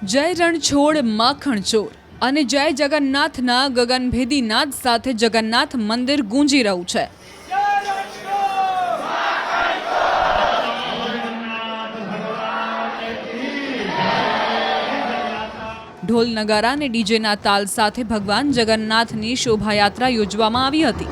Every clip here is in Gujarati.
જય રણછોડ માખણ ચોર અને જય જગન્નાથના ગગનભેદી નાદ સાથે જગન્નાથ મંદિર ગૂંજી રહ્યું છે। ઢોલ નગારા અને ડીજેના તાલ સાથે ભગવાન જગન્નાથની શોભાયાત્રા યોજવામાં આવી હતી।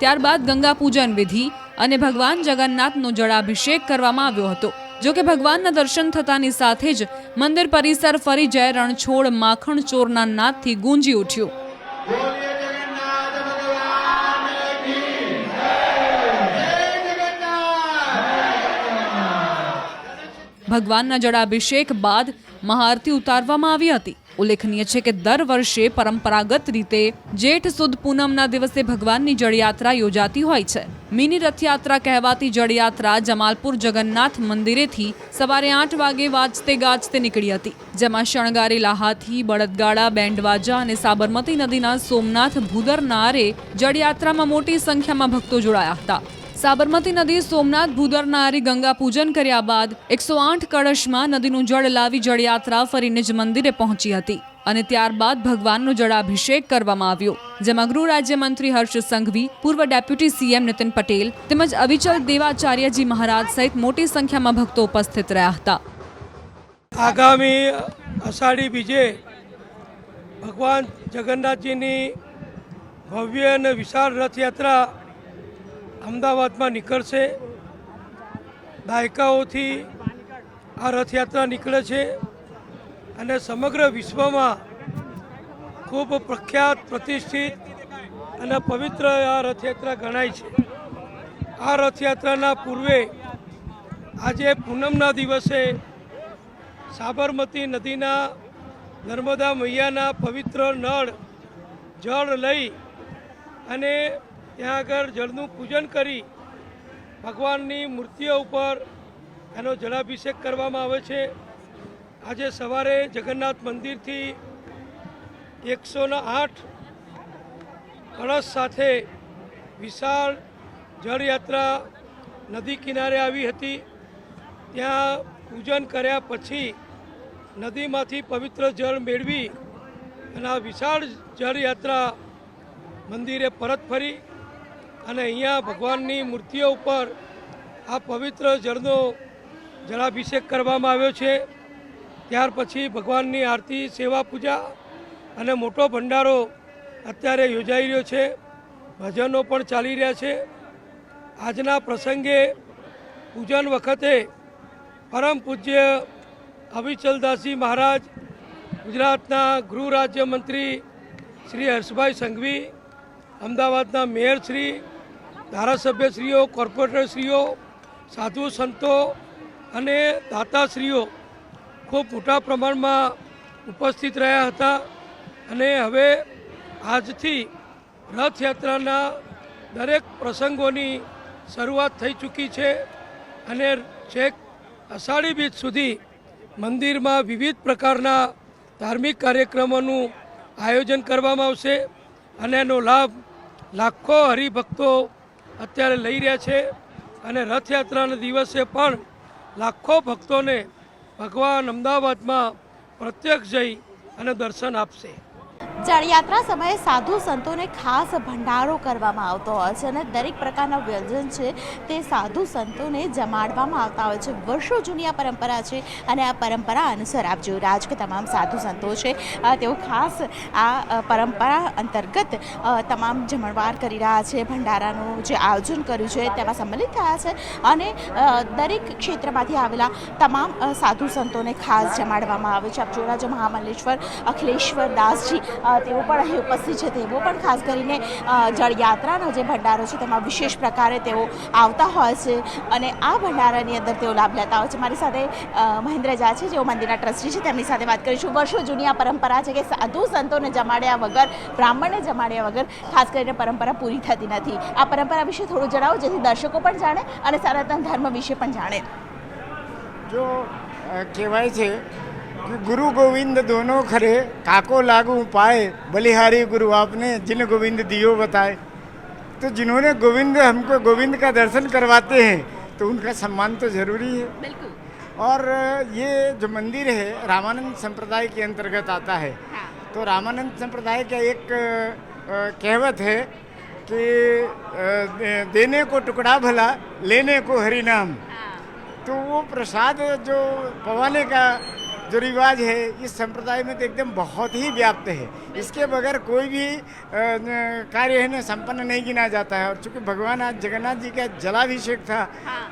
ત્યારબાદ ગંગા પૂજન વિધિ અને ભગવાન જગન્નાથનો જળાભિષેક કરવામાં આવ્યો હતો। જો કે ભગવાનના દર્શન થતાની સાથે જ મંદિર પરિસર ફરી જય રણછોડ માખણ ચોરના નાદથી ગૂંજી ઉઠ્યું। ભગવાનના જળાભિષેક બાદ મહાઆરતી ઉતારવામાં આવી હતી। ઉલ્લેખનીય છે કે દર વર્ષે પરંપરાગત રીતે જેઠ સુદ પૂનમના દિવસે ભગવાનની જળયાત્રા યોજાતી હોય છે। મિની રથયાત્રા કહેવાતી જળયાત્રા જમાલપુર જગન્નાથ મંદિરેથી સવારે 8 વાગે વાજતે ગાજતે નીકળી હતી, જેમાં શણગારેલા હાથી, બળદગાડા, બેન્ડવાજા અને સાબરમતી નદીના સોમનાથ ભૂદરના આરે જળયાત્રામાં મોટી સંખ્યામાં ભક્તો જોડાયા હતા। સાબરમતી નદી સોમનાથ ભૂદરનારી ગંગા પૂજન કર્યા બાદ 108 કળશમાં નદીનું જળ લાવી જળયાત્રા ફરીને જ મંદિરે પહોંચી હતી અને ત્યારબાદ ભગવાનનો જળાભિષેક કરવામાં આવ્યો, જેમાં ગૃહ રાજ્યમંત્રી હર્ષ સંઘવી, પૂર્વ ડેપ્યુટી સીએમ નીતિન પટેલ તેમજ અવિચલ દેવાચાર્યજી મહારાજ સહિત મોટી સંખ્યામાં ભક્તો ઉપસ્થિત રહ્યા હતા। આગામી અષાઢી બીજે ભગવાન જગન્નાથજીની ભવ્ય અને વિશાળ રથયાત્રા અમદાવાદમાં નીકળશે। દાયકાઓથી આ રથયાત્રા નીકળે છે અને સમગ્ર વિશ્વમાં ખૂબ પ્રખ્યાત, પ્રતિષ્ઠિત અને પવિત્ર આ રથયાત્રા ગણાય છે। આ રથયાત્રાના પૂર્વે આજે પૂનમના દિવસે સાબરમતી નદીના નર્મદા મૈયાના પવિત્ર નળ જળ લઈ અને ત્યાં આગળ જળનું પૂજન કરી ભગવાનની મૂર્તિઓ ઉપર એનો જળાભિષેક કરવામાં આવે છે। આજે સવારે જગન્નાથ મંદિરથી 108 કળશ સાથે વિશાળ જળયાત્રા નદી કિનારે આવી હતી। ત્યાં પૂજન કર્યા પછી નદીમાંથી પવિત્ર જળ મેળવી અને આ વિશાળ જળયાત્રા મંદિરે પરત ફરી અને અહીંયા ભગવાનની મૂર્તિઓ ઉપર આ પવિત્ર જળનો જળાભિષેક કરવામાં આવ્યો છે। ત્યાર પછી ભગવાનની આરતી, સેવા પૂજા અને મોટો ભંડારો અત્યારે યોજાઈ રહ્યો છે। ભજનો પણ ચાલી રહ્યા છે। આજના પ્રસંગે પૂજન વખતે પરમ પૂજ્ય અવિચલદાસજી મહારાજ, ગુજરાતના ગૃહ રાજ્યમંત્રી શ્રી હર્ષભાઈ સંઘવી, અમદાવાદના મેયરશ્રી, ધારાસભ્યશ્રીઓ, કોર્પોરેટરશ્રીઓ, સાધુ સંતો અને દાતાશ્રીઓ ખૂબ મોટા પ્રમાણમાં ઉપસ્થિત રહ્યા હતા અને હવે આજથી રથયાત્રાના દરેક પ્રસંગોની શરૂઆત થઈ ચૂકી છે અને છેક અષાઢી બીજ સુધી મંદિરમાં વિવિધ પ્રકારના ધાર્મિક કાર્યક્રમોનું આયોજન કરવામાં આવશે અને એનો લાભ લાખો હરિભક્તો અત્યારે લઈ રહ્યા છે અને રથયાત્રાના દિવસે પણ લાખો ભક્તોને ભગવાન અમદાવાદમાં પ્રત્યક્ષ જઈ અને દર્શન આપશે। જળયાત્રા સમયે સાધુ સંતોને ખાસ ભંડારો કરવામાં આવતો હોય છે અને દરેક પ્રકારના વ્યંજન છે તે સાધુ સંતોને જમાડવામાં આવતા હોય છે। વર્ષો જૂની આ પરંપરા છે અને આ પરંપરા અનુસાર આપ જોઈ રહ્યા છો કે તમામ સાધુ સંતો છે તેઓ ખાસ આ પરંપરા અંતર્ગત તમામ જમણવાર કરી રહ્યા છે। ભંડારાનું જે આયોજન કર્યું છે તેમાં સંમલિત થયા છે અને દરેક ક્ષેત્રમાંથી આવેલા તમામ સાધુ સંતોને ખાસ જમાડવામાં આવે છે। આપ જોઈ રહ્યા છો મહામલ્લેશ્વર અખિલેશ્વર દાસજી તેઓ પણ અહીં ઉપસ્થિત છે। તેઓ પણ ખાસ કરીને જળયાત્રાનો જે ભંડારો છે તેમાં વિશેષ પ્રકારે તેઓ આવતા હોય છે અને આ ભંડારાની અંદર તેઓ લાભ લેતા હોય છે। મારી સાથે મહેન્દ્ર ઝા છે, જેઓ મંદિરના ટ્રસ્ટી છે, તેમની સાથે વાત કરીશું। વર્ષો જૂની આ પરંપરા છે કે સાધુ સંતોને જમાડ્યા વગર, બ્રાહ્મણને જમાડ્યા વગર ખાસ કરીને પરંપરા પૂરી થતી નથી। આ પરંપરા વિશે થોડું જણાવો, જેથી દર્શકો પણ જાણે અને સનાતન ધર્મ વિશે પણ જાણે। જો કહેવાય છે कि गुरु गोविंद दोनों खरे, काको लागू पाए, बलिहारी गुरु आपने जिन गोविंद दियो बताए। तो जिन्होंने हमको गोविंद का दर्शन करवाते हैं तो उनका सम्मान तो जरूरी है। बिल्कुल। और ये जो मंदिर है रामानंद संप्रदाय के अंतर्गत आता है। हाँ। तो रामानंद संप्रदाय का एक कहावत है कि देने को टुकड़ा भला, लेने को हरि नाम। तो वो प्रसाद जो पवाने का जो रिवाज है इस संप्रदाय में तो एकदम बहुत ही व्याप्त है। इसके बगैर कोई भी कार्य है ना संपन्न नहीं गिना जाता है। और चूंकि भगवान आज जगन्नाथ जी का जलाभिषेक था,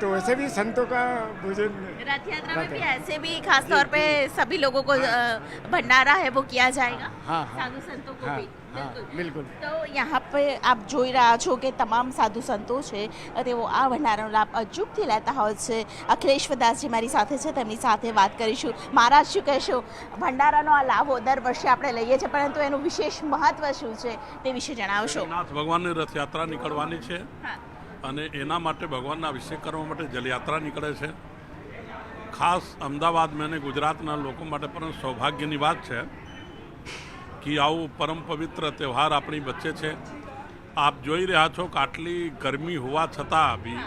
तो वैसे भी संतों का भोजन रथ यात्रा में भी ऐसे भी खास तौर पे सभी लोगों को भंडारा है वो किया जाएगा। हाँ, साधु संतों को हाँ, भी। हाँ, बिल्कुल। તો यहाँ पे આપ જોઈ રહ્યા છો કે તમામ સાધુ સંતો છે તેઓ આ ભંડારાનો લાભ અચૂકથી લેતા હોય છે. અખિલેશ્વર દાસજી મારી સાથે છે, તેમની સાથે વાત કરીશું. મહારાજ શું કહેશો, ભંડારાનો આ લાભો દર વર્ષે આપણે લઈએ છીએ, પરંતુ એનું વિશેષ મહત્વ શું છે તે વિશે જણાવશો. જગન્નાથ ભગવાનની રથયાત્રા નીકળવાની છે અને એના માટે ભગવાનના અભિષેક કરવા માટે જલયાત્રા નીકળે છે. ખાસ અમદાવાદમાં અને ગુજરાતના લોકો માટે પણ સૌભાગ્યની વાત છે કે આવું પરમ પવિત્ર તહેવાર આપણી વચ્ચે છે. આપ જોઈ રહ્યા છો કે આટલી ગરમી હોવા છતાં બી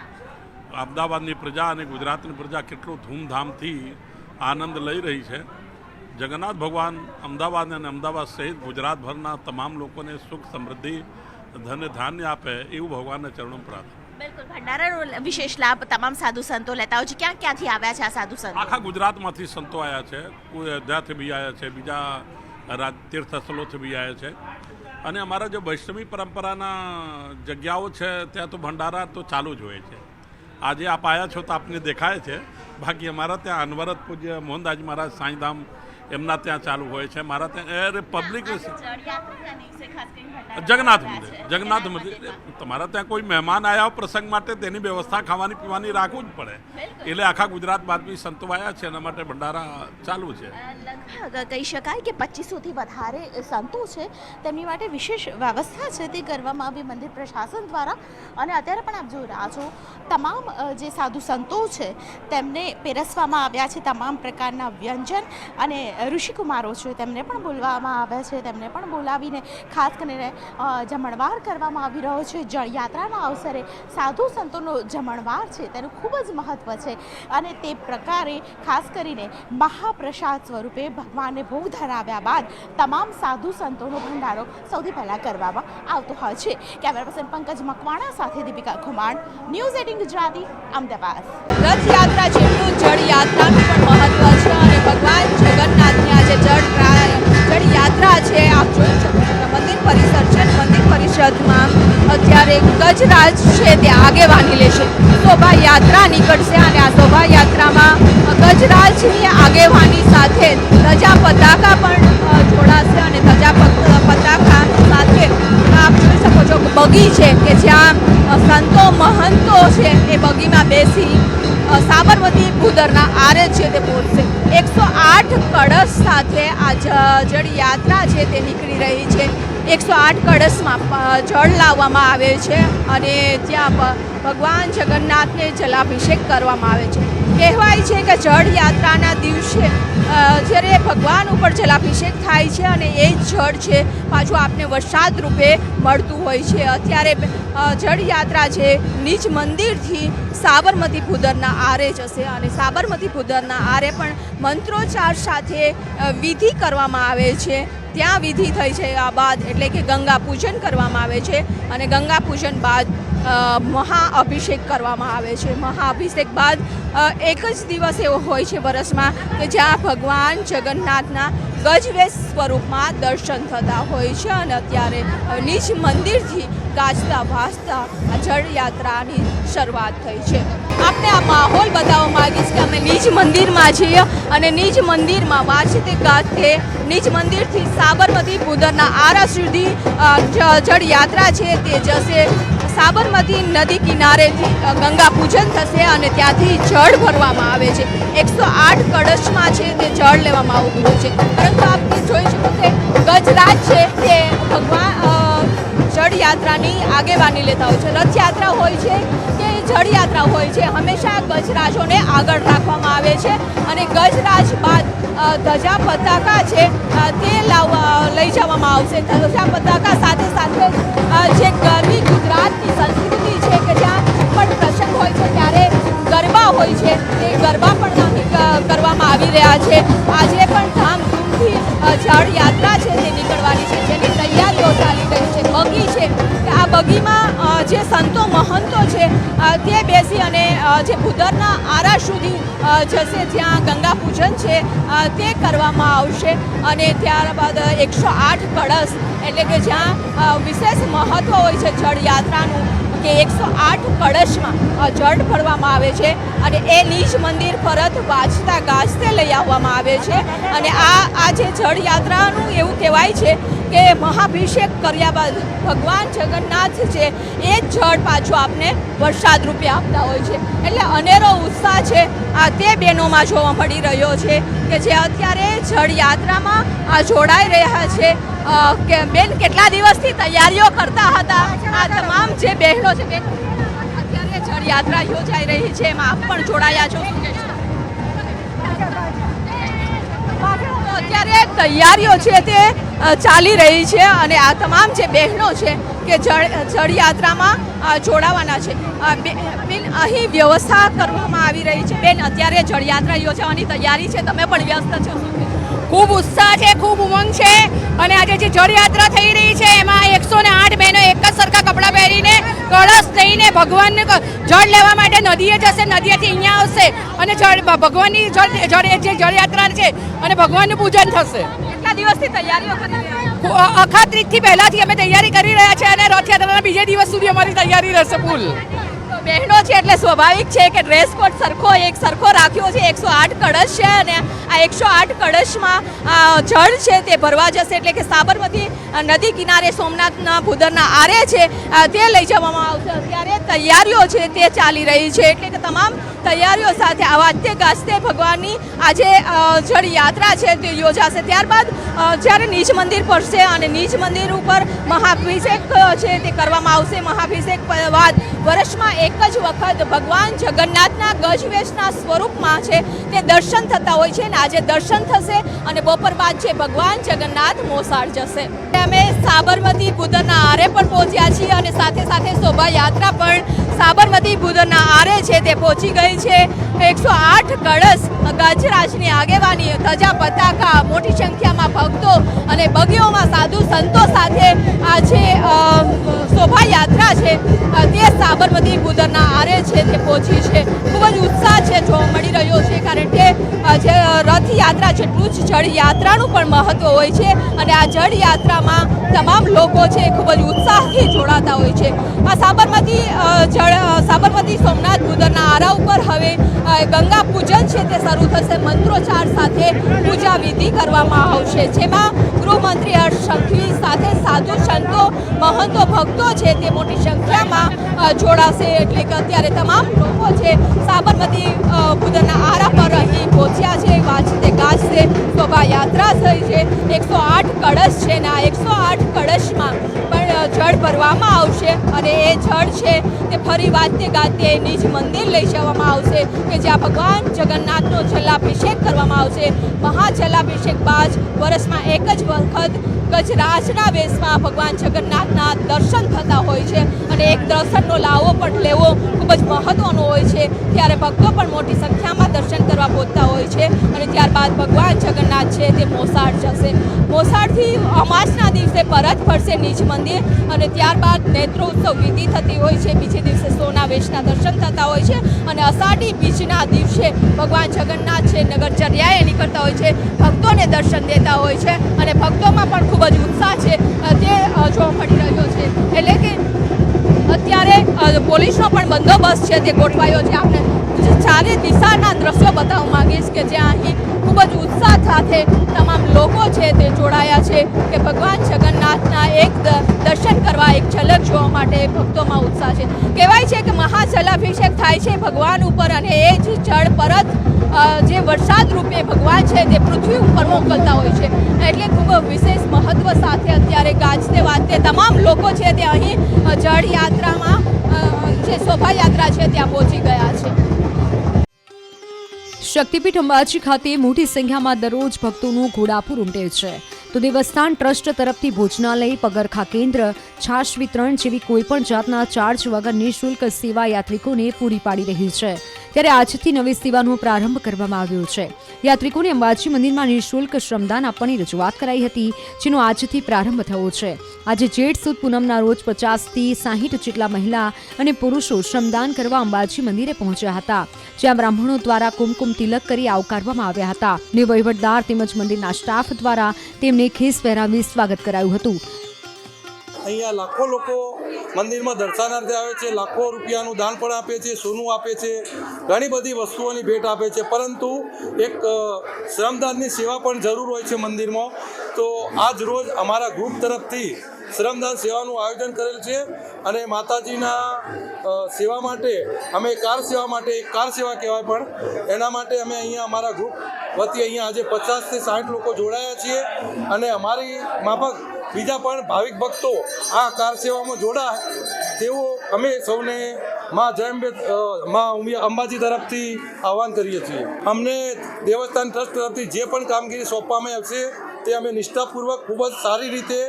અમદાવાદની પ્રજા અને ગુજરાતની પ્રજા કેટલું ધૂમધામથી આનંદ લઈ રહી છે. જગન્નાથ ભગવાન અમદાવાદ અને અમદાવાદ સહિત ગુજરાતભરના તમામ લોકોને સુખ સમૃદ્ધિ ધન્ય ધાન્ય આપે એવું ભગવાનના ચરણોમાં પ્રાર્થના. બિલકુલ, ભંડારાનો વિશેષ લાભ તમામ સાધુ સંતો લેતા હોય છે. ક્યાંથી આવ્યા છે આ સાધુ સંતો? આખા ગુજરાતમાંથી સંતો આવ્યા છે, કોઈ અયોધ્યાથી બી આવ્યા છે, બીજા તીર્થસ્થળોથી બી આવ્યા છે. અને અમારા જે વૈષ્ણવી પરંપરાના જગ્યાઓ છે ત્યાં તો ભંડારા તો ચાલુ જ હોય છે. આજે આપ આવ્યા છો તો આપને દેખાય છે. બાકી અમારા ત્યાં અનવરત પૂજ્ય મોહનદાસ મહારાજ સાંઈધામ એમના ત્યાં ચાલુ હોય છે. મારા ત્યાં પબ્લિક જગન્નાથ મંદિર તમારા ત્યાં કોઈ મહેમાન આવ્યા હોય પ્રસંગ માટે તેની વ્યવસ્થા ખાવાની પીવાની રાખવું જ પડે. એટલે આખા ગુજરાત બાદ બી સંતો આવ્યા છે, એના માટે ભંડારા ચાલુ છે. લગભગ કહી શકાય કે 2500થી વધારે સંતો છે, તેમની માટે વિશેષ વ્યવસ્થા છે તે કરવામાં આવી મંદિર પ્રશાસન દ્વારા. અને અત્યારે પણ આપ જોઈ રહ્યા છો તમામ જે સાધુ સંતો છે તેમને પીરસવામાં આવ્યા છે તમામ પ્રકારના વ્યંજન. અને ઋષિકુમારો છે તેમને પણ બોલવામાં આવ્યા છે, તેમને પણ બોલાવીને ખાસ કરીને જમણવાર કરવામાં આવી રહ્યો છે. જળયાત્રાના અવસરે સાધુ સંતોનો જમણવાર છે તેનું ખૂબ જ મહત્ત્વ છે. અને તે પ્રકારે ખાસ કરીને મહાપ્રસાદ સ્વરૂપે ભગવાનને ભોગ ધરાવ્યા બાદ તમામ સાધુ સંતોનો ભંડારો સૌથી પહેલાં કરવામાં આવતો હોય છે. કેમેરા પર્સન પંકજ મકવાણા સાથે દીપિકા ખુમાણ, ન્યૂઝ 18 ગુજરાતી, અમદાવાદ. રથયાત્રા જેટલું જળયાત્રાનું પણ મહત્વ છે અને ભગવાન જગન્નાથની આજે જળયાત્રા છે. આપ જોઈ શકો છો મંદિર પરિસર છે. મંદિર પરિષદમાં અત્યારે ગજરાજ છે તે આગેવાની લેશે. શોભાયાત્રા નીકળશે અને આ શોભાયાત્રામાં ગજરાજની આગેવાની સાથે ધજા પતાકા પણ જોડાશે. અને ધજા પતાકા સાથે આપ જોઈ શકો છો બગી છે કે જ્યાં સંતો મહંતો છે એ બગીમાં બેસી સાબરમતી ભૂદરના આરે છે તે પહોંચશે. 108 કળશ સાથે આ જળયાત્રા છે તે નીકળી રહી છે. 108 કળશમાં જળ લાવવામાં આવે છે અને ત્યાં ભગવાન જગન્નાથને જલાભિષેક કરવામાં આવે છે. કહેવાય છે કે જળયાત્રાના દિવસે જ્યારે ભગવાન ઉપર જલાભિષેક થાય છે અને એ જ જળ છે પાછું આપને વરસાદ રૂપે મળતું હોય છે. અત્યારે જળયાત્રા છે નિજ મંદિરથી સાબરમતી ભૂદરના આરે જશે અને સાબરમતી ભૂદરના આરે પણ મંત્રોચ્ચાર સાથે વિધિ કરવામાં આવે છે. ત્યાં વિધિ થઈ છે આ બાદ એટલે કે ગંગા પૂજન કરવામાં આવે છે અને ગંગા પૂજન બાદ મહાઅભિષેક કરવામાં આવે છે. મહાઅભિષેક બાદ એક જ દિવસ એવો હોય છે વર્ષમાં કે જ્યાં ભગવાન જગન્નાથના ગજવેશ સ્વરૂપમાં દર્શન થતા હોય છે. અને અત્યારે નિજ મંદિરથી ગાજતા વાજતા આ જળયાત્રાની શરૂઆત થઈ છે. આપને આ માહોલ બતાવવા માંગીશ કે અમે નિજ મંદિરમાં છીએ અને નિજ મંદિરમાં વાજતે ગાજતે નિજ મંદિરથી સાબરમતી ભૂદરના આરા સુધી જળયાત્રા છે તે જશે. સાબરમતી નદી કિનારેથી ગંગા પૂજન થશે અને ત્યાંથી જળ ભરવામાં આવે છે. 108 કળશમાં છે તે જળ લેવામાં આવતું હોય છે. પરંતુ આપ જોઈ શકો કે ગજરાજ છે તે ભગવાન જળયાત્રાની આગેવાની લેતા હોય છે. રથયાત્રા હોય છે કે જળયાત્રા હોય છે હંમેશા ગજરાજોને આગળ રાખવામાં આવે છે અને ગજરાજ બાદ ધજા પતાકા છે તે લઈ જવામાં આવશે. ધજા પતાકા સાથે સાથે જે ગરબી ગુજરાતની સંસ્કૃતિ છે કે જ્યાં પણ પ્રસંગ હોય છે ત્યારે ગરબા હોય છે એ ગરબા પણ કરવામાં આવી રહ્યા છે. આજે પણ ધામધૂમથી જળયાત્રા છે તે નીકળવાની છે જેની તૈયારીઓ ચાલી રહી છે. બગી છે આ બગીમાં જે સંતો મહંતો છે તે બેસી અને જે ભૂદરના આરા સુધી જશે જ્યાં ગંગા પૂજન છે તે કરવામાં આવશે અને ત્યારબાદ 108 કળશ એટલે કે જ્યાં વિશેષ મહત્વ હોય છે જળયાત્રાનું કે 108 કળશમાં જળ ભરવામાં આવે છે અને એ નિજ મંદિર પરત વાજતા ગાજતે લઈ આવવામાં આવે છે અને આ જે જળયાત્રાનું એવું કહેવાય છે કે મહાભિષેક કર્યા બાદ ભગવાન જગન્નાથ છે એ જ જળ પાછું આપને વરસાદ રૂપે આપતા હોય છે. એટલે અનેરો ઉત્સાહ છે તે બહેનોમાં જોવા મળી રહ્યો છે કે જે અત્યારે જળયાત્રામાં જોડાઈ રહ્યા છે. કે બેન કેટલા દિવસથી તૈયારીઓ કરતા હતા આ તમામ જે બહેનો છે બેન અત્યારે જળયાત્રા યોજાઈ રહી છે એમાં આપ પણ જોડાયા છો શું કહેશો? અત્યારે તૈયારીઓ છે તે ચાલી રહી છે અને આ તમામ જે બહેનો છે કે જળયાત્રામાં જોડાવાના છે. બેન અહીં વ્યવસ્થા કરવામાં આવી રહી છે. બેન અત્યારે જળયાત્રા યોજવાની તૈયારી છે તમે પણ વ્યસ્ત છો શું કહેશો? ખૂબ ઉત્સાહ છે, ખૂબ ઉમંગ છે અને આજે જે જળયાત્રા થઈ રહી છે એમાં 108 બહેનો એક જ સરખા કપડાં પહેરીને કળશ લઈને ભગવાનને જળ લેવા માટે નદીએ જશે, નદીએથી અહીંયા આવશે અને ભગવાનની જે જળયાત્રા છે અને ભગવાનનું પૂજન થશે. કેટલા દિવસથી તૈયારીઓ કરી રહ્યા છો? અખાત્રીજથી પહેલાંથી અમે તૈયારી કરી રહ્યા છીએ અને રથયાત્રાના બીજે દિવસ સુધી અમારી તૈયારી રહેશે ફૂલ. બહેનો છે એટલે સ્વાભાવિક છે કે ડ્રેસ કોડ સરખો રાખ્યો છે. 108 કળશ છે અને આ 108 કળશમાં જળ છે તે ભરવા જશે એટલે કે સાબરમતી નદી કિનારે સોમનાથના ભૂદરના આરે છે તે લઈ જવામાં આવશે. અત્યારે તૈયારીઓ છે તે ચાલી રહી છે એટલે કે તમામ તૈયારીઓ સાથે આ વાજતે ગાજતે ભગવાનની આજે જળયાત્રા છે તે યોજાશે. ત્યારબાદ જ્યારે નિજ મંદિર પડશે અને નિજ મંદિર ઉપર મહાભિષેક છે તે કરવામાં આવશે. મહાભિષેક બાદ વર્ષમાં એક જ વખત ભગવાન જગન્નાથના ગજવેશના સ્વરૂપમાં છે તે દર્શન થતા હોય છે અને આજે દર્શન થશે અને બપોર બાદ છે ભગવાન જગન્નાથ મોસાળ જશે. અમે સાબરમતી ભૂદરના આરે પણ પહોંચ્યા છીએ અને સાથે સાથે શોભાયાત્રા પણ સાબરમતી ભૂદરના આરે છે તે પહોંચી ગઈ છે. 108 કળશ ગજરાજની આગેવાની, ધજા પતાકા, મોટી સંખ્યામાં ભક્તો અને બગીઓમાં સાધુ સંતો સાથે આ જે શોભાયાત્રા છે તે સાબરમતી ભૂદરના આરે છે તે પહોંચી છે. ખૂબ જ ઉત્સાહ છે જોવા મળી રહ્યો છે કારણ કે જે રથયાત્રા જેટલું જ જળયાત્રાનું પણ મહત્વ હોય છે અને આ જળયાત્રામાં તમામ લોકો છે ખૂબ જ ઉત્સાહથી જોડાતા હોય છે. આ સાબરમતી સોમનાથ ભૂદરના આરા ઉપર હવે ગંગા પૂજન છે તે શરૂ થશે. મંત્રોચ્ચાર સાથે પૂજા વિધિ કરવામાં આવશે જેમાં ગૃહમંત્રી હર્ષ સંઘવી સાથે સાધુ સંતો મહંતો ભક્તો છે તે મોટી સંખ્યામાં જોડાશે એટલે કે અત્યારે તમામ લોકો છે સાબરમતી ભૂદરના આરા પર અહીં પહોંચ્યા છે. વાજતે ગાજતે શોભાયાત્રા થઈ છે. 108 કળશ છે ને આ 108 કળશમાં પણ જળ ભરવામાં આવશે અને એ જળ છે તે ફરી વાજતે ગાજતે નિજ મંદિર લઈ જવામાં આવશે કે જ્યાં ભગવાન જગન્નાથનો જલાભિષેક કરવામાં આવશે. મહાજલાભિષેક બાદ વર્ષમાં એક જ વખત ગજરાજના વેશમાં ભગવાન જગન્નાથના દર્શન થતા હોય છે અને એક દર્શનનો લાવો પણ લેવો ખૂબ જ મહત્વનો હોય છે. ત્યારે ભક્તો પણ મોટી સંખ્યામાં દર્શન કરવા પહોંચતા હોય છે અને ત્યારબાદ ભગવાન જગન્નાથ છે તે મોસાળ જશે. મોસાળથી અમાસના દિવસે પરત ફરશે નિજ મંદિર અને ત્યારબાદ નેત્રોત્સવ વિધિ થતી હોય છે. બીજે દિવસે સોના વેશના દર્શન થતા હોય છે અને અષાઢી બીજના દિવસે ભગવાન જગન્નાથ છે નગરચર્યાએ નીકળતા હોય છે, ભક્તોને દર્શન દેતા હોય છે અને ભક્તોમાં પણ ખૂબ જ ઉત્સાહ છે તે જોવા મળી રહ્યો છે. એટલે કે અત્યારે પોલીસનો પણ બંદોબસ્ત છે તે ગોઠવાયો છે. આપણે ચારે દિશાના દ્રશ્યો બતાવવા માંગીશ કે જ્યાં અહીં ખૂબ જ ઉત્સાહ સાથે તમામ લોકો છે તે જોડાયા છે કે ભગવાન જગન્નાથના એક દર્શન કરવા, એક ઝલક જોવા માટે ભક્તોમાં ઉત્સાહ છે. કહેવાય છે કે મહાજલાભિષેક થાય છે ભગવાન ઉપર અને એ જ જળ પરત જે વરસાદ રૂપે ભગવાન છે તે પૃથ્વી ઉપર મોકલતા હોય છે. એટલે ખૂબ વિશેષ મહત્વ સાથે અત્યારે ગાજતે વાજતે તમામ લોકો છે તે અહીં જળયાત્રામાં જે શોભાયાત્રા છે ત્યાં પહોંચી ગયા છે. શક્તિપીઠ અંબાજી ખાતે મોટી સંખ્યામાં દરરોજ ભક્તોનું ઘોડાપુર ઉમટે છે, તો દેવસ્થાન ટ્રસ્ટ તરફથી ભોજનાલય, પગરખા કેન્દ્ર, છાશ વિતરણ જેવી કોઈપણ જાતના ચાર્જ વગર નિઃશુલ્ક સેવા યાત્રિકોને પૂરી પાડી રહી છે. ત્યારે આજથી નવી સેવાનો પ્રારંભ કરવામાં આવ્યો છે. યાત્રિકોને અંબાજી મંદિરમાં નિઃશુલ્ક શ્રમદાન આપવાની રજૂઆત કરાઈ હતી, જેનો આજથી પ્રારંભ થયો છે. આજે જેઠ સુદ પૂનમના રોજ 50થી 60 જેટલા મહિલા અને પુરુષો શ્રમદાન કરવા અંબાજી મંદિરે પહોંચ્યા હતા, જ્યાં બ્રાહ્મણો દ્વારા કુમકુમ તિલક કરી આવકારવામાં આવ્યા હતા. ને વહીવટદાર તેમજ મંદિરના સ્ટાફ દ્વારા તેમને ખેસ પહેરાવી સ્વાગત કરાયું હતું. અહીંયા લાખો લોકો મંદિરમાં દર્શનાર્થે આવે છે, લાખો રૂપિયાનું દાન પણ આપે છે, સોનું આપે છે, ઘણી બધી વસ્તુઓની ભેટ આપે છે, પરંતુ એક શ્રમદાનની સેવા પણ જરૂર હોય છે મંદિરમાં. તો આજ રોજ અમારા ગ્રુપ તરફથી શ્રમદાન સેવાનું આયોજન કરેલ છે અને માતાજીના સેવા માટે અમે કાર સેવા માટે, એક કાર સેવા કહેવાય પણ, એના માટે અમે અહીંયા અમારા ગ્રુપ વતી અહીંયા આજે 50થી 60 લોકો જોડાયા છીએ અને અમારી માફક બીજા પણ ભાવિક ભક્તો આ કાર સેવામાં જોડાય તેવો અમે સૌને માં અંબાજી તરફથી આહવાન કરીએ છીએ. અમને દેવસ્થાન ટ્રસ્ટ તરફથી જે પણ કામગીરી સોંપવામાં આવશે તે અમે નિષ્ઠાપૂર્વક ખૂબ જ સારી રીતે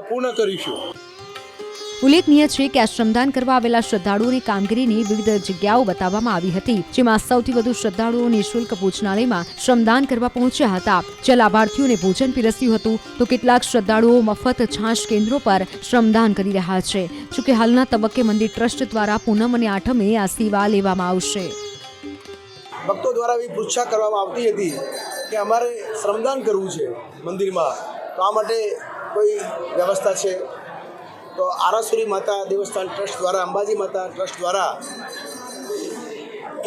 પૂર્ણ કરીશું. ઉલ્લેખનીય છે કે આ શ્રમદાન કરવા આવેલા શ્રદ્ધાળુઓની કામગીરીની વિવિધ જગ્યાઓ બતાવવામાં આવી હતી, જેમાં સૌથી વધુ શ્રદ્ધાળુઓ નિઃશુલ્ક ભોજનાલયમાં શ્રમદાન કરવા પહોંચ્યા હતા, જ્યાં લાભાર્થીઓને ભોજન પીરસ્યું હતું. તો કેટલાક શ્રદ્ધાળુઓ મફત છાશ કેન્દ્રો પર શ્રમદાન કરી રહ્યા છે. જોકે હાલના તબક્કે મંદિર ટ્રસ્ટ દ્વારા પૂનમ અને આઠમે આ સેવા લેવામાં આવશે. ભક્તો દ્વારા એવી પૃચ્છા કરવામાં આવતી હતી કે અમારે શ્રમદાન કરવું છે મંદિરમાં, તો આ માટે કોઈ વ્યવસ્થા છે? તો આરાસુરી માતા દેવસ્થાન ટ્રસ્ટ દ્વારા, અંબાજી માતા ટ્રસ્ટ દ્વારા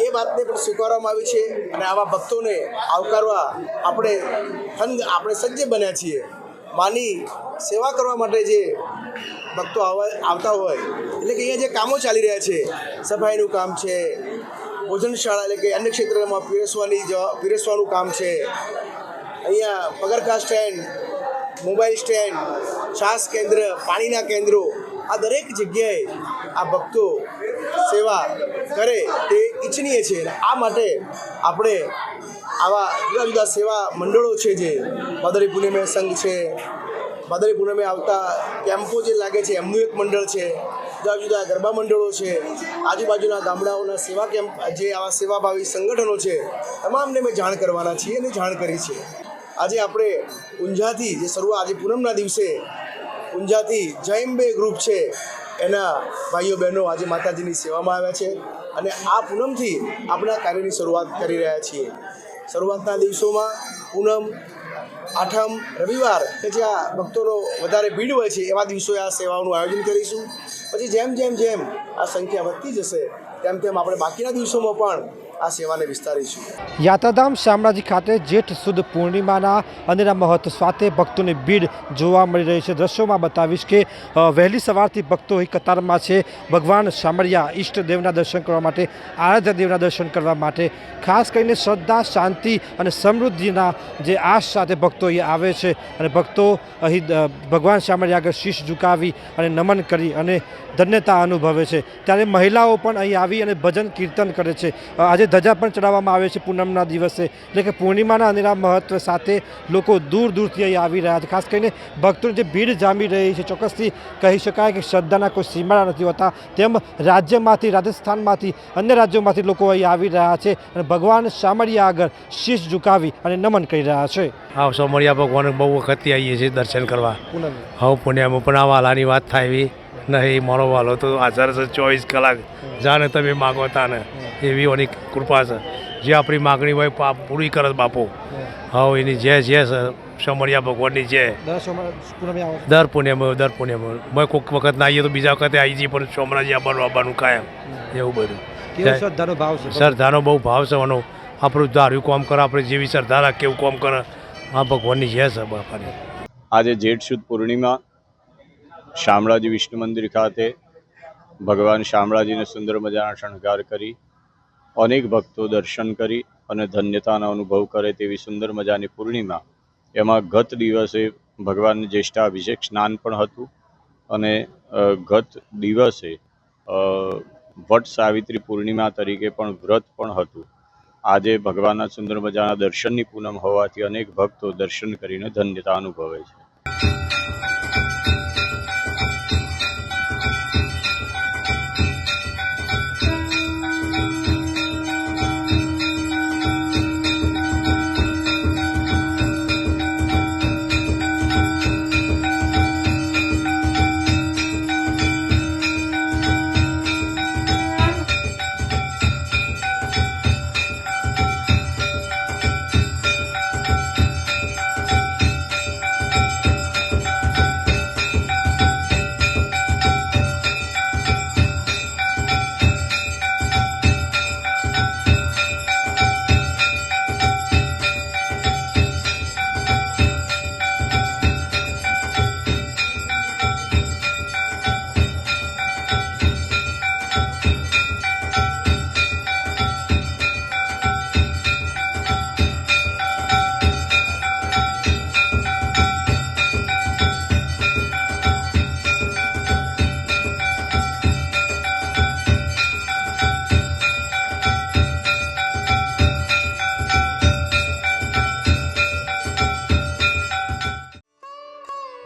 એ વાતને પણ સ્વીકારવામાં આવી છે અને આવા ભક્તોને આવકારવા આપણે સજ્જ બન્યા છીએ. માની સેવા કરવા માટે જે ભક્તો આવતા હોય, એટલે કે અહીંયા જે કામો ચાલી રહ્યા છે, સફાઈનું કામ છે, ભોજનશાળા એટલે કે અન્ય ક્ષેત્રમાં પીરસવાનું કામ છે, અહીંયા પગરખા સ્ટેન્ડ, મોબાઈલ સ્ટેન્ડ, છાશ કેન્દ્ર, પાણીના કેન્દ્રો, આ દરેક જગ્યાએ આ ભક્તો સેવા કરે તે ઈચ્છનીય છે. આ માટે આપણે આવા જુદા જુદા સેવા મંડળો છે, જે ભાદરવી પૂનમે સંઘ છે, ભાદરવી પૂનમે આવતા કેમ્પો જે લાગે છે એમનું એક મંડળ છે, જુદા જુદા ગરબા મંડળો છે, આજુબાજુના ગામડાઓના સેવા કેમ્પ, જે આવા સેવાભાવી સંગઠનો છે, તમામને અમે જાણ કરવાના છીએ અને જાણ કરી છે. આજે આપણે ઊંઝાથી જે શરૂઆત, આજે પૂનમના દિવસે ઊંઝાથી જયંબે ગ્રુપ છે એના ભાઈઓ બહેનો આજે માતાજીની સેવામાં આવ્યા છે અને આ પૂનમથી આપણા કાર્યની શરૂઆત કરી રહ્યા છીએ. શરૂઆતના દિવસોમાં પૂનમ, આઠમ, રવિવાર કે જ્યાં ભક્તોનો વધારે ભીડ હોય છે એવા દિવસોએ આ સેવાઓનું આયોજન કરીશું. પછી જેમ આ સંખ્યા વધતી જશે તેમ આપણે બાકીના દિવસોમાં પણ આ સેવાને વિસ્તારીશું. યાત્રાધામ શામળાજી ખાતે જેઠ સુદ પૂર્ણિમાના અનેરા મહત્વ સાથે ભક્તોની ભીડ જોવા મળી રહી છે. દ્રશ્યોમાં બતાવીશ કે વહેલી સવારથી ભક્તો અહીં કતારમાં છે, ભગવાન શામળિયા ઈષ્ટદેવના દર્શન કરવા માટે, આરાધ્ય દેવના દર્શન કરવા માટે. ખાસ કરીને શ્રદ્ધા, શાંતિ અને સમૃદ્ધિના જે આશ સાથે ભક્તો અહીં આવે છે અને ભક્તો અહીં ભગવાન શામળિયા આગળ શીશ ઝુકાવી અને નમન કરી અને ધન્યતા અનુભવે છે. ત્યારે મહિલાઓ પણ અહીં આવી અને ભજન કીર્તન કરે છે. આજે ધજા પણ ચડાવવામાં આવે છે પૂનમના દિવસે, એટલે કે પૂર્ણિમાના અનેરા મહત્વ સાથે લોકો દૂર દૂરથી અહીં આવી રહ્યા છે. ખાસ કરીને ભક્તોની જે ભીડ જામી રહી છે, ચોક્કસથી કહી શકાય કે શ્રદ્ધાના કોઈ સીમાડા નથી હોતા. તેમ રાજ્યમાંથી, રાજસ્થાનમાંથી, અન્ય રાજ્યોમાંથી લોકો અહીં આવી રહ્યા છે અને ભગવાન શામળિયા આગળ શીશ ઝુકાવી અને નમન કરી રહ્યા છે. હા, શામળિયા ભગવાન બહુ વખતથી આવીએ છીએ દર્શન કરવા. હા, પુણ્યમાં પણ આ વાલાની વાત થાય એવી નહીં. મારો વાલો તો હાજર છે 24 કલાક, જાણે તમે માગો તાને, એવી એની કૃપા છે. જે આપણી માગણી હોય પૂરી કરે બાપુ. હા, એની જય છે શામળિયા ભગવાનની જય. દર પુણ્યમાં મેં કોઈક વખત ના આવીએ તો બીજા વખતે આવી જઈએ, પણ શામળાજી આવવાનું કાયમ એવું બધું. શ્રદ્ધાનો બહુ ભાવ છે એનો. આપણું ધાર્યું કામ કરે, આપણે જેવી શ્રદ્ધા રાખે એવું કામ કરે. આ ભગવાનની જય છે બાપાની. આજે જેઠ સુદ પૂર્ણિમા શામળાજી વિષ્ણુ મંદિર ખાતે ભગવાન શામળાજીને સુંદર મજાના શણગાર કરી અનેક ભક્તો દર્શન કરી અને ધન્યતાનો અનુભવ કરે તેવી સુંદર મજાની પૂર્ણિમા. એમાં ગત દિવસે ભગવાન જ્યેષ્ઠાભિષેક સ્નાન પણ હતું અને ગત દિવસે વટ સાવિત્રી પૂર્ણિમા તરીકે પણ વ્રત પણ હતું. આજે ભગવાનના સુંદર મજાના દર્શનની પૂનમ હોવાથી અનેક ભક્તો દર્શન કરીને ધન્યતા અનુભવે છે.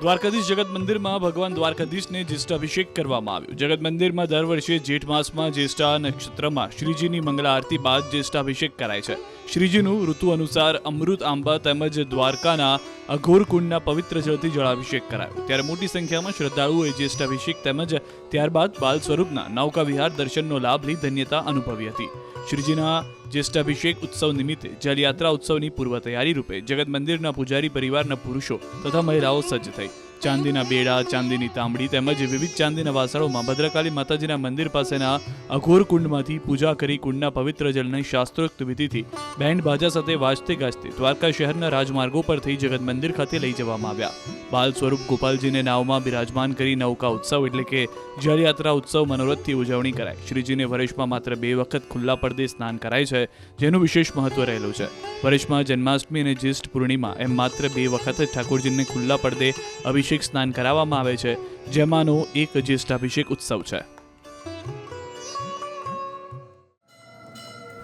દ્વારકાધીશ જગત મંદિરમાં ભગવાન દ્વારકાધીશને જ્યેષ્ઠાભિષેક કરવામાં આવ્યો. જગત મંદિરમાં દર વર્ષે જેઠ માસમાં જ્યેષ્ઠા નક્ષત્રમાં શ્રીજીની મંગળા આરતી બાદ જ્યેષ્ઠાભિષેક કરાય છે. શ્રીજીનું ઋતુ અનુસાર અમૃત આંબા તેમજ દ્વારકાના અઘોર કુંડના પવિત્ર જળથી જળાભિષેક કરાયો. ત્યારે મોટી સંખ્યામાં શ્રદ્ધાળુઓએ જ્યેષ્ઠાભિષેક તેમજ ત્યારબાદ બાલ સ્વરૂપના નૌકા વિહાર દર્શનનો લાભ લઈ ધન્યતા અનુભવી હતી. શ્રીજીના જ્યેષ્ઠાભિષેક ઉત્સવ નિમિત્તે જલયાત્રા ઉત્સવની પૂર્વ તૈયારી રૂપે જગત મંદિરના પૂજારી પરિવારના પુરુષો તથા મહિલાઓ સજ્જ થઈ. ચાંદીના બેડા, ચાંદીની તાંબડી તેમજ વિવિધ ચાંદીના વાસણોમાં ભદ્રકાળી માતાજીના મંદિર પાસેના અઘોર કુંડમાંથી પૂજા કરી કુંડના પવિત્ર જળને શાસ્ત્રોક્ત વિધિથી બેન્ડ બાજા સાથે વાજતે ગાજતે દ્વારકા શહેરના રાજમાર્ગો પર થઈ જગત મંદિર ખાતે લઈ જવામાં આવ્યા. બાલ સ્વરૂપ ગોપાલજીને નાવમાં બિરાજમાન કરી નૌકા ઉત્સવ એટલે કે જળયાત્રા ઉત્સવ મનોરથથી ઉજવણી કરાય. શ્રીજીને વર્ષમાં માત્ર 2 વખત ખુલ્લા પડદે સ્નાન કરાય છે, જેનું વિશેષ મહત્વ રહેલું છે. વર્ષમાં જન્માષ્ટમી અને જ્યેષ્ઠ પૂર્ણિમા એમ માત્ર 2 વખત જ ઠાકોરજીને ખુલ્લા પડદે અભિષેક સ્નાન કરાવવામાં આવે છે, જેમાંનો એક જ્યેષ્ઠાભિષેક ઉત્સવ છે.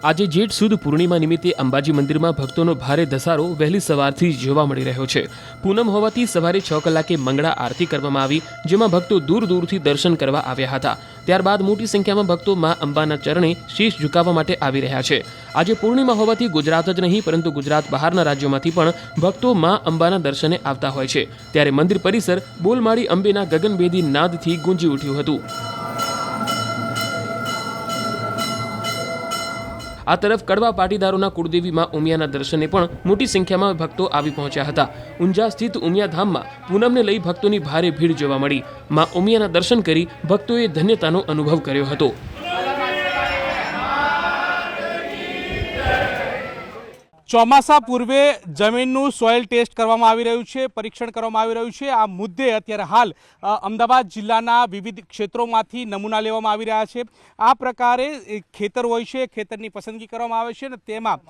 આજે જેઠ સુદ પૂર્ણિમા નિમિત્તે અંબાજી મંદિરમાં ભક્તોનો ભારે ધસારો વહેલી સવારથી જોવા મળી રહ્યો છે. પૂનમ હોવાથી સવારે 6 કલાકે મંગળા આરતી કરવામાં આવી, જેમાં ભક્તો દૂર દૂરથી દર્શન કરવા આવ્યા હતા. ત્યારબાદ મોટી સંખ્યામાં ભક્તો મા અંબાના ચરણે શીશ ઝુકાવવા માટે આવી રહ્યા છે. આજે પૂર્ણિમા હોવાથી ગુજરાત જ નહીં પરંતુ ગુજરાત બહારના રાજ્યોમાંથી પણ ભક્તો મા અંબાના દર્શને આવતા હોય છે. ત્યારે મંદિર પરિસર બોલમાળી અંબેના ગગનભેદી નાદથી ગુંજી ઉઠ્યું હતું. આ તરફ કડવા પાટીદારોના કુળદેવી માં ઉમિયાના દર્શને પણ મોટી સંખ્યામાં ભક્તો આવી પહોંચ્યા હતા. ઊંઝા સ્થિત ઉમિયા ધામમાં પૂનમને લઈ ભક્તોની ભારે ભીડ જોવા મળી. માં ઉમિયાના દર્શન કરી ભક્તોએ ધન્યતાનો અનુભવ કર્યો હતો. ચોમાસા પૂર્વે જમીનનું સોઇલ ટેસ્ટ કરવામાં આવી રહ્યું છે, પરીક્ષણ કરવામાં આવી રહ્યું છે. આ મુદ્દે અત્યારે હાલ અમદાવાદ જિલ્લાના વિવિધ ક્ષેત્રોમાંથી નમૂના લેવામાં આવી રહ્યા છે. આ પ્રકારે ખેતર હોય છે, ખેતરની પસંદગી કરવામાં આવે છે અને તેમાં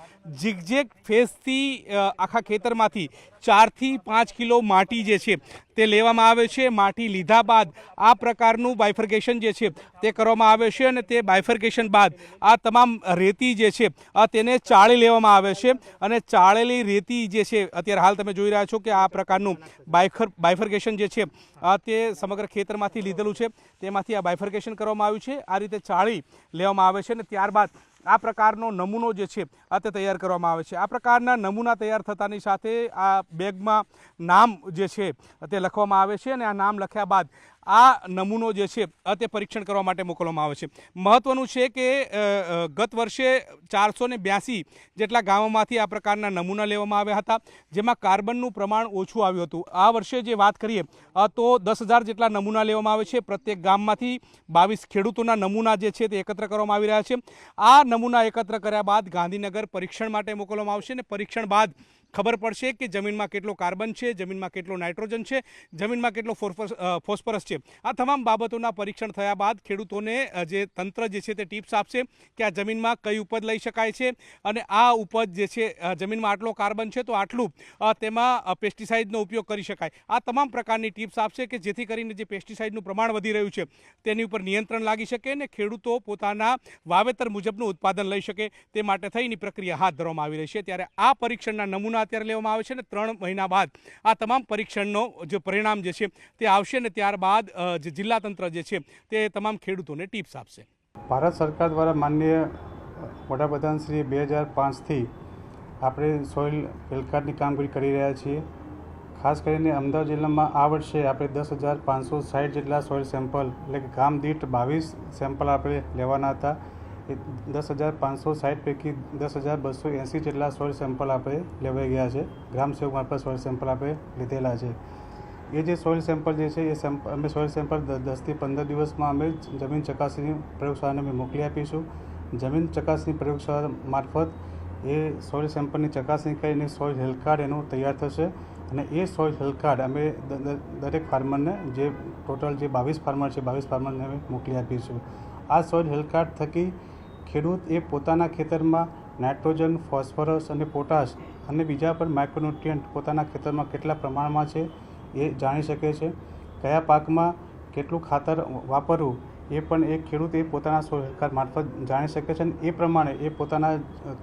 ઝિગઝેગ ફેસથી આખા ખેતરમાંથી 4 થી 5 કિલો માટી જે છે તે લેવામાં આવે છે. માટી લીધા બાદ આ પ્રકારનું બાયફર્કેશન જે છે તે કરવામાં આવે છે અને તે બાયફર્કેશન બાદ આ તમામ રેતી જે છે તેને ચાળી લેવામાં આવે છે અને ચાળેલી રેતી જે છે અત્યારે હાલ તમે જોઈ રહ્યા છો કે આ પ્રકારનું બાયફર્કેશન જે છે તે સમગ્ર ખેતરમાંથી લીધેલું છે, તેમાંથી આ બાયફર્કેશન કરવામાં આવ્યું છે. આ રીતે ચાળી લેવામાં આવે છે અને ત્યારબાદ આ પ્રકારનો નમૂનો જે છે તે તૈયાર કરવામાં આવે છે. આ પ્રકારના નમૂના તૈયાર થતાની સાથે આ બેગમાં નામ જે છે તે લખવામાં આવે છે અને આ નામ લખ્યા બાદ આ નમૂનો જે છે તે પરીક્ષણ કરવા માટે મોકલવામાં આવે છે. મહત્વનું છે કે ગત વર્ષે 482 જેટલા ગામોમાંથી આ પ્રકારના નમૂના લેવામાં આવ્યા હતા, જેમાં કાર્બનનું પ્રમાણ ઓછું આવ્યું હતું. આ વર્ષે જે વાત કરીએ તો 10,000 જેટલા નમૂના લેવામાં આવે છે. પ્રત્યેક ગામમાંથી 22 ખેડૂતોના નમૂના જે છે તે એકત્ર કરવામાં આવી રહ્યા છે. આ નમૂના એકત્ર કર્યા બાદ ગાંધીનગર પરીક્ષણ માટે મોકલવામાં આવશે અને પરીક્ષણ બાદ ખબર પડશે કે જમીનમાં કેટલો કાર્બન છે, જમીનમાં કેટલો નાઇટ્રોજન છે, જમીનમાં કેટલો ફોસ્ફરસ છે. આ તમામ બાબતોના પરીક્ષણ થયા બાદ ખેડૂતોને જે તંત્ર જે છે તે ટિપ્સ આપશે કે આ જમીનમાં કઈ ઉપજ લઈ શકાય છે અને આ ઉપજ જે છે જમીનમાં આટલો કાર્બન છે તો આટલું તેમાં પેસ્ટિસાઇડનો ઉપયોગ કરી શકાય. આ તમામ પ્રકારની ટિપ્સ આપશે કે જેથી કરીને જે પેસ્ટિસાઇડનું પ્રમાણ વધી રહ્યું છે તેની ઉપર નિયંત્રણ લાગી શકે અને ખેડૂતો પોતાના વાવેતર મુજબનું ઉત્પાદન લઈ શકે તે માટે થઈને પ્રક્રિયા હાથ ધરવામાં આવી રહી છે. ત્યારે આ પરીક્ષણના નમૂના અત્યારે લેવામાં આવે છે અને 3 મહિના બાદ આ તમામ પરીક્ષણનો જે પરિણામ જે છે તે આવશે ને ત્યારબાદ જે જિલ્લા તંત્ર જે છે તે તમામ ખેડૂતોને ટિપ્સ આપશે. ભારત સરકાર દ્વારા માનનીય વડાપ્રધાન શ્રી 2005થી આપણે સોઇલ હેલ્થ કાર્ડની કામગીરી કરી રહ્યા છીએ. ખાસ કરીને અમદાવાદ જિલ્લામાં આ વર્ષે આપણે 10,560 જેટલા સોઇલ સેમ્પલ એટલે કે ગામ દીઠ 22 સેમ્પલ આપણે લેવાના હતા. એ 10,560 પૈકી 10,280 જેટલા સોઇલ સેમ્પલ આપણે લેવાઈ ગયા છે. ગ્રામ સેવક મારફત સોઇલ સેમ્પલ આપણે લીધેલા છે. એ જે સોઇલ સેમ્પલ જે છે એ અમે સોઇલ સેમ્પલ 10થી 15 દિવસમાં અમે જમીન ચકાસણી પ્રયોગશાળાને અમે મોકલી આપીશું. જમીન ચકાસણી પ્રયોગશાળા મારફત એ સોઇલ સેમ્પલની ચકાસણી કરીને સોઇલ હેલ્થ કાર્ડ એનું તૈયાર થશે અને એ સોઇલ હેલ્થ કાર્ડ અમે દરેક ફાર્મરને જે ટોટલ જે 22 ફાર્મર છે 22 ફાર્મરને અમે મોકલી આપીશું. આ સોઇલ હેલ્થ કાર્ડ થકી ખેડૂત એ પોતાના ખેતરમાં નાઇટ્રોજન, ફોસ્ફરસ અને પોટાશ અને બીજા પણ માઇક્રોન્યુટ્રિયન્ટ પોતાના ખેતરમાં કેટલા પ્રમાણમાં છે એ જાણી શકે છે. કયા પાકમાં કેટલું ખાતર વાપરવું એ પણ એ ખેડૂત એ પોતાના સોઇલ હેલ્થ કાર્ડ મારફત જાણી શકે છે અને એ પ્રમાણે એ પોતાના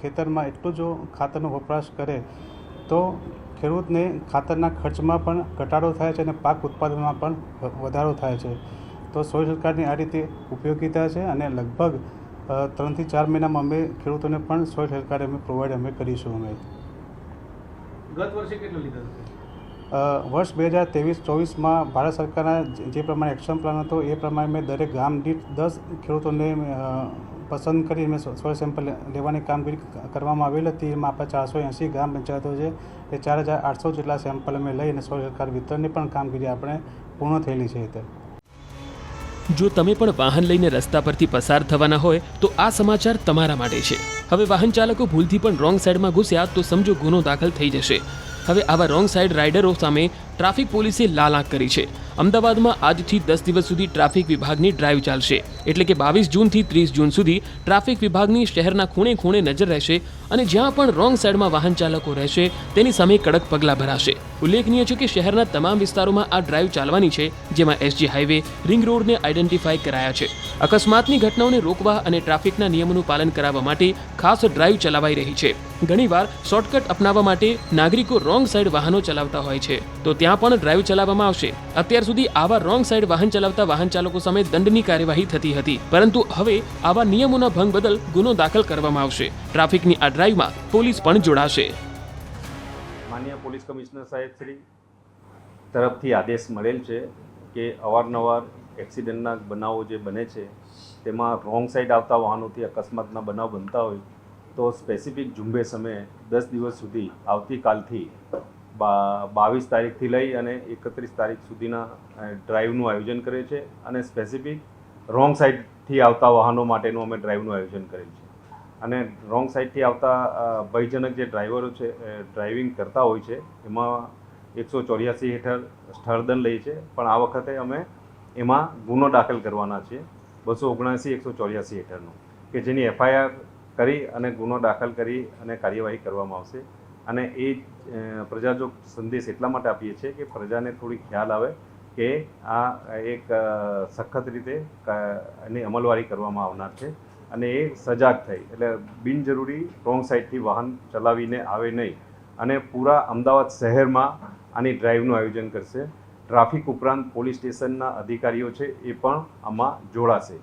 ખેતરમાં એટલું જો ખાતરનો વપરાશ કરે તો ખેડૂતને ખાતરના ખર્ચમાં પણ ઘટાડો થાય છે અને પાક ઉત્પાદનમાં પણ વધારો થાય છે. તો સોઇલ હેલ્થ કાર્ડની આ રીતે ઉપયોગિતા છે અને લગભગ 3 થી 4 મહિનામાં અમે ખેડૂતોને પણ સોઇલ હેલ્થ કાર્ડ અમે પ્રોવાઈડ અમે કરીશું. અમે ગત વર્ષે કેટલું લીધું? વર્ષ 2023-24માં ભારત સરકારના જે પ્રમાણે એક્શન પ્લાન હતો એ પ્રમાણે મેં દરેક ગામ દીઠ 10 ખેડૂતોને પસંદ કરી મેં સોઇલ સેમ્પલ લેવાની કામગીરી કરવામાં આવેલી હતી. એમાં આપણા 480 ગ્રામ પંચાયતો છે એ 4,800 જેટલા સેમ્પલ અમે લઈ અને સોઇલ હેલ્થ કાર્ડ વિતરણની પણ કામગીરી આપણે પૂર્ણ થયેલી છે. જો તમે પણ વાહન લઈને રસ્તા પરથી પસાર થવાના હોય તો આ સમાચાર તમારા માટે છે. હવે વાહન ચાલકો ભૂલથી પણ રોંગ સાઈડમાં ઘૂસ્યા તો સમજો ગુનો દાખલ થઈ જશે. હવે આવા રોંગ સાઈડ રાઇડરો સામે ટ્રાફિક પોલીસે લાલ આંખ કરી છે. અમદાવાદમાં આજથી 10 દિવસ સુધી ટ્રાફિક વિભાગની ડ્રાઈવ ચાલશે. એટલે કે 22 જૂનથી 30 જૂન સુધી ટ્રાફિક વિભાગની શહેરના ખૂણે ખૂણે નજર રહેશે અને જ્યાં પણ રોંગ સાઈડમાં વાહન ચાલકો રહેશે તેની સામે કડક પગલાં ભરાશે. ઉલ્લેખનીય છે કે શહેરના તમામ વિસ્તારોમાં આ ડ્રાઈવ ચાલવાની છે, જેમાં એસજી હાઈવે, રિંગ રોડને આઈડેન્ટિફાઈ કરાયા છે. અકસ્માતની ઘટનાઓને રોકવા અને ટ્રાફિકના નિયમોનું પાલન કરાવવા માટે ખાસ ડ્રાઈવ ચલાવાઈ રહી છે. ઘણીવાર શોર્ટકટ અપનાવવા માટે નાગરિકો રોંગ સાઈડ વાહનો ચલાવતા હોય છે, તો ત્યાં પણ ડ્રાઈવ ચલાવવામાં આવશે. અત્યાર સુધી આવા રોંગ સાઈડ વાહન ચલાવતા વાહન ચાલકો સામે દંડની કાર્યવાહી થતી હતી, પરંતુ હવે આવા નિયમોના ભંગ બદલ ગુનો દાખલ કરવામાં આવશે. ટ્રાફિકની આ ડ્રાઈવમાં પોલીસ પણ જોડાશે. માનનીય પોલીસ કમિશનર સાહેબ શ્રી તરફથી આદેશ મળેલ છે કે અવારનવાર એક્સિડન્ટના બનાવો જે બને છે તેમાં રોંગ સાઈડ આવતા વાહનોથી અકસ્માતના બનાવ બનતા હોય તો સ્પેસિફિક ઝુંબેશ અમે 10 દિવસ સુધી આવતીકાલથી 22 તારીખથી લઈ અને 31 તારીખ સુધીના ડ્રાઈવનું આયોજન કરે છે અને સ્પેસિફિક રોંગ સાઈડથી આવતા વાહનો માટેનું અમે ડ્રાઈવનું આયોજન કરેલ છે. અને રોંગ સાઈડથી આવતા ભયજનક જે ડ્રાઈવરો છે ડ્રાઇવિંગ કરતા હોય છે એમાં 184 હેઠળ સ્થળદંડ લઈએ છે, પણ આ વખતે અમે એમાં ગુનો દાખલ કરવાના છીએ 279 184 હેઠળનો, કે જેની એફઆઈઆર કરી અને ગુનો દાખલ કરી અને કાર્યવાહી કરવામાં આવશે. અને એ પ્રજાજોગ સંદેશ એટલા માટે આપીએ છીએ કે પ્રજાને થોડી ખ્યાલ આવે કે આ એક સખત રીતે એની અમલવારી કરવામાં આવનાર છે અને એ સજાગ થઈ એટલે બિનજરૂરી રોંગ સાઈડથી વાહન ચલાવીને આવે નહીં અને પૂરા અમદાવાદ શહેરમાં આની ડ્રાઈવનું આયોજન કરશે. ટ્રાફિક ઉપરાંત પોલીસ સ્ટેશનના અધિકારીઓ છે એ પણ આમાં જોડાશે.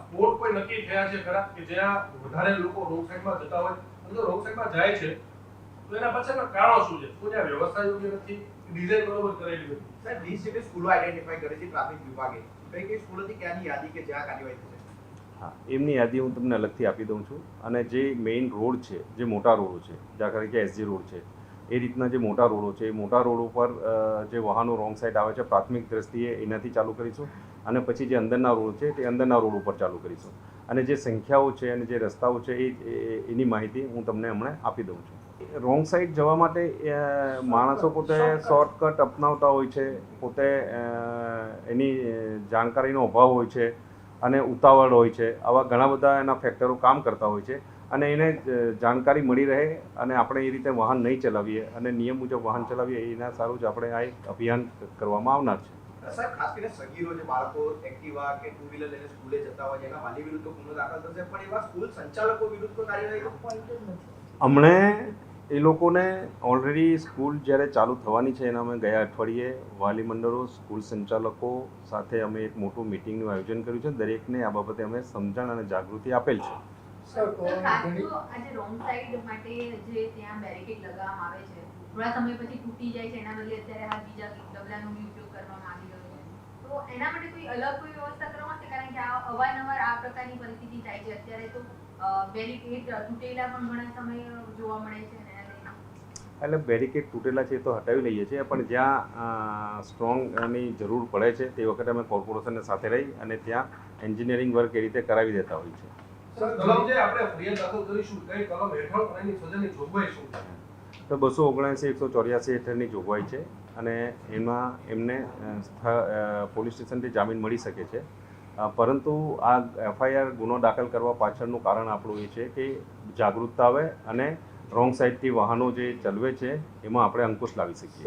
સ્પોટ કોઈ નક્કી થયા છે ખરા કે જ્યાં વધારે લોકો રોંગ સાઈડમાં જતા હોય અને રોંગ સાઈડમાં જાય છે તો એના પાછળના કારણો શું છે? શું ત્યાં વ્યવસ્થા યોગ્ય નથી, ડિઝાઇન બરોબર કરેલી નથી? સાહેબ 20 જેટલી સ્કૂલો આઈડેન્ટિફાઈ કરી છે ટ્રાફિક વિભાગે. કઈ સ્કૂલોથી ક્યાંની યાદી કે જ્યાં કાર્યવાહી થશે? હા, એમની યાદી હું તમને અલગથી આપી દઉં છું. અને જે મેઇન રોડ છે, જે મોટા રોડો છે, જ્યાં કે એસજી રોડ છે, એ રીતના જે મોટા રોડો છે એ મોટા રોડ ઉપર જે વાહનો રોંગ સાઈડ આવે છે પ્રાથમિક દ્રષ્ટિએ એનાથી ચાલુ કરીશું અને પછી જે અંદરના રોડ છે તે અંદરના રોડ ઉપર ચાલુ કરીશું. અને જે સંખ્યાઓ છે અને જે રસ્તાઓ છે એની માહિતી હું તમને હમણાં આપી દઉં છું. રોંગ સાઈડ જવા માટે માણસો પોતે શોર્ટકટ અપનાવતા હોય છે, પોતે એની જાણકારીનો અભાવ હોય છે અને ઉતાવળ હોય છે. આવા ઘણા બધા એના ફેક્ટરો કામ કરતા હોય છે અને એને જાણકારી મળી રહે અને આપણે એ રીતે વાહન નહીં ચલાવીએ અને નિયમ મુજબ વાહન ચલાવીએ એના સારું જ આપણે આ એક અભિયાન કરવામાં આવનાર છે. સાહેબ, ખાસ કરીને સગીરો જે બાળકો એક્ટિવા કે ટુ વ્હીલર લઈને સ્કૂલે જતા હોય એના વાલી વિરુદ્ધ ગુનો દાખલ થશે, પણ એવા સ્કૂલ સંચાલકો વિરુદ્ધ કોઈ કાર્યવાહી પોઈન્ટ જ નથી. હમણે એ લોકોને ઓલરેડી સ્કૂલ જ્યારે ચાલુ થવાની છે એના અમે ગયા અઠવાડિયે વાલી મંડળો, સ્કૂલ સંચાલકો સાથે અમે એક મોટું મિટિંગનું આયોજન કર્યું છે. દરેકને આ બાબતે અમે સમજણ અને જાગૃતિ આપેલ છે. આજે રોંગ સાઈડ માટે જે ત્યાં બેરિકેડ લગાવવામાં આવે છે, થોડા સમય પછી તૂટી જાય છે, એના બદલે અત્યારે આ બીજા ડબલાનો બી ઉપયોગ કરવામાં આવી રહ્યો છે, તો એના માટે કોઈ અલગ કોઈ વ્યવસ્થા કરવામાં આવશે? કારણ કે આ અવારનવાર આ પ્રકારની પરિસ્થિતિ થાય છે. અત્યારે તો બેરિકેડ તૂટેલા પણ ઘણા સમય જોવા મળે છે. એટલે બેરિકેડ તૂટેલા છે એ તો હટાવી લઈએ છીએ, પણ જ્યાં સ્ટ્રોંગની જરૂર પડે છે તે વખતે અમે કોર્પોરેશનને સાથે રહી અને ત્યાં એન્જિનિયરિંગ વર્ક એ રીતે કરાવી દેતા હોય છે. તો 279, 184 હેઠળની જોગવાઈ છે અને એમાં એમને પોલીસ સ્ટેશનથી જામીન મળી શકે છે. પરંતુ આ FIR ગુનો દાખલ કરવા પાછળનું કારણ આપણું એ છે કે જાગૃતતા આવે અને રોંગ સાઈડથી વાહનો જે ચલાવે છે એમાં આપણે અંકુશ લાવી શકીએ.